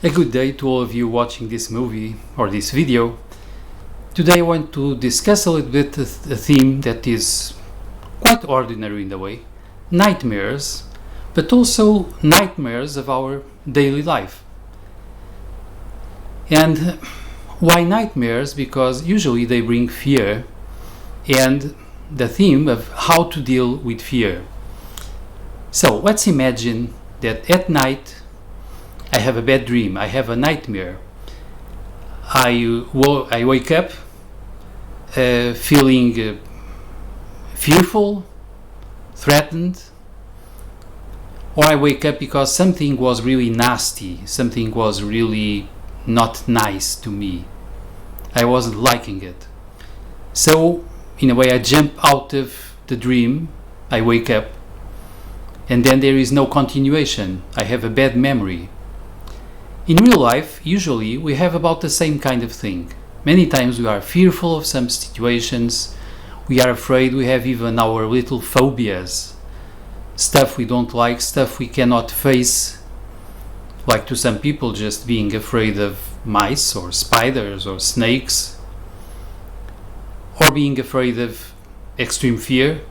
A good day to all of you watching this movie or this video. Today I want to discuss a little bit a theme that is quite ordinary in a way. Nightmares, but also nightmares of our daily life. And why nightmares? Because usually they bring fear and the theme of how to deal with fear. So let's imagine that at night I have a bad dream, I have a nightmare. I wake up feeling fearful, threatened, or I wake up because something was really nasty, something was really not nice to me. I wasn't liking it. So, in a way, I jump out of the dream, I wake up, and then there is no continuation. I have a bad memory. In real life, usually, we have about the same kind of thing. Many times we are fearful of some situations, we are afraid, we have even our little phobias, stuff we don't like, stuff we cannot face, like to some people just being afraid of mice or spiders or snakes, or being afraid of extreme fear.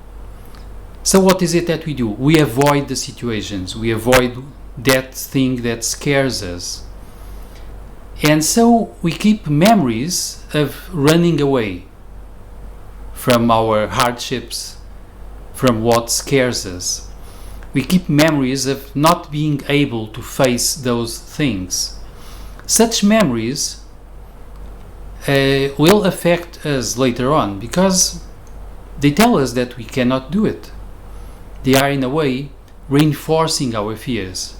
So what is it that we do? We avoid the situations, we avoid that thing that scares us. And so we keep memories of running away from our hardships, from what scares us. We keep memories of not being able to face those things. Such memories will affect us later on because they tell us that we cannot do it. They are in a way reinforcing our fears.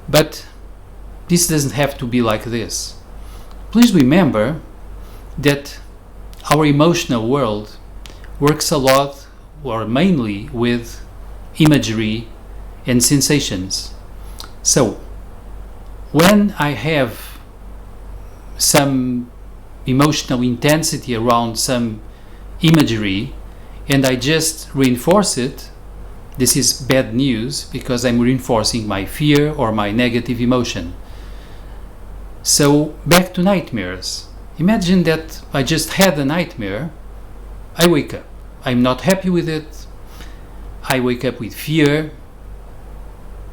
But this doesn't have to be like this. Please remember that our emotional world works a lot or mainly with imagery and sensations. So, when I have some emotional intensity around some imagery and I just reinforce it, this is bad news because I'm reinforcing my fear or my negative emotion. So back to nightmares. Imagine that I just had a nightmare. I wake up. I'm not happy with it. I wake up with fear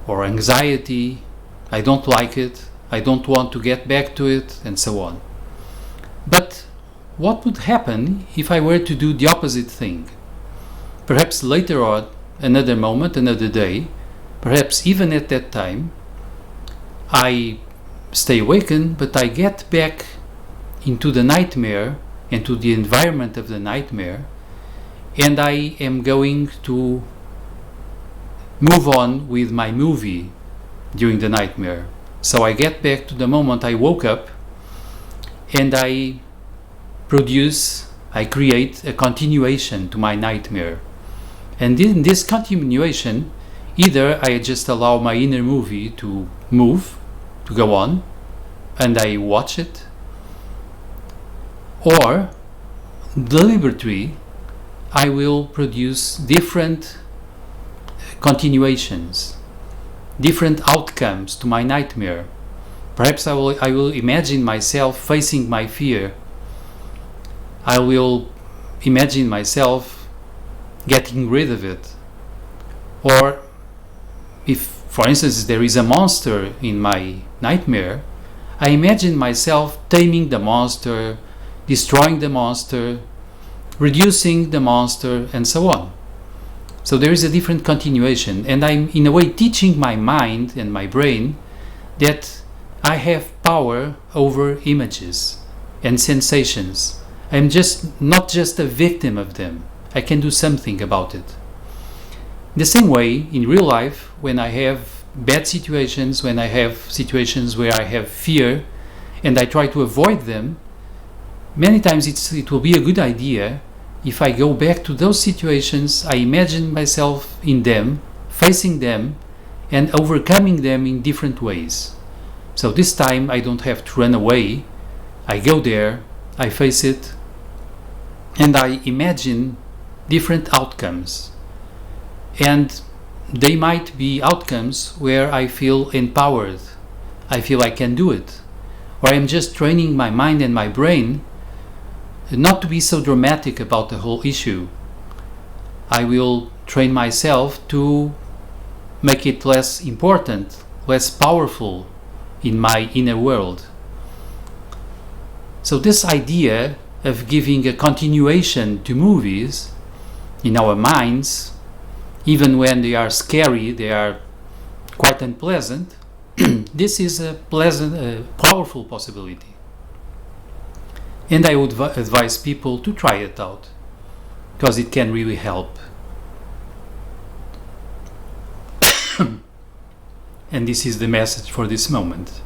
or anxiety. I don't like it. I don't want to get back to it, and so on. But what would happen if I were to do the opposite thing? Perhaps later on, another moment, another day, perhaps even at that time, I stay awakened, but I get back into the nightmare, into the environment of the nightmare, and I am going to move on with my movie during the nightmare. So I get back to the moment I woke up and I create a continuation to my nightmare. And in this continuation, either I just allow my inner movie to move, to go on, and I watch it, or deliberately I will produce different continuations, different outcomes to my nightmare. Perhaps I will imagine myself facing my fear. I will imagine myself getting rid of it. Or if, for instance, there is a monster in my nightmare, I imagine myself taming the monster, destroying the monster, reducing the monster, and so on. So there is a different continuation, and I'm in a way teaching my mind and my brain that I have power over images and sensations. I'm not just a victim of them. I can do something about it. The same way, in real life, when I have bad situations, when I have situations where I have fear and I try to avoid them, many times it will be a good idea if I go back to those situations, I imagine myself in them, facing them, and overcoming them in different ways. So this time I don't have to run away. I go there, I face it, and I imagine different outcomes. And they might be outcomes where I feel empowered. I feel I can do it. Or I'm just training my mind and my brain not to be so dramatic about the whole issue. I will train myself to make it less important, less powerful in my inner world. So this idea of giving a continuation to movies in our minds, even when they are scary, they are quite unpleasant, this is a pleasant, powerful possibility. And I would advise people to try it out, because it can really help. And this is the message for this moment.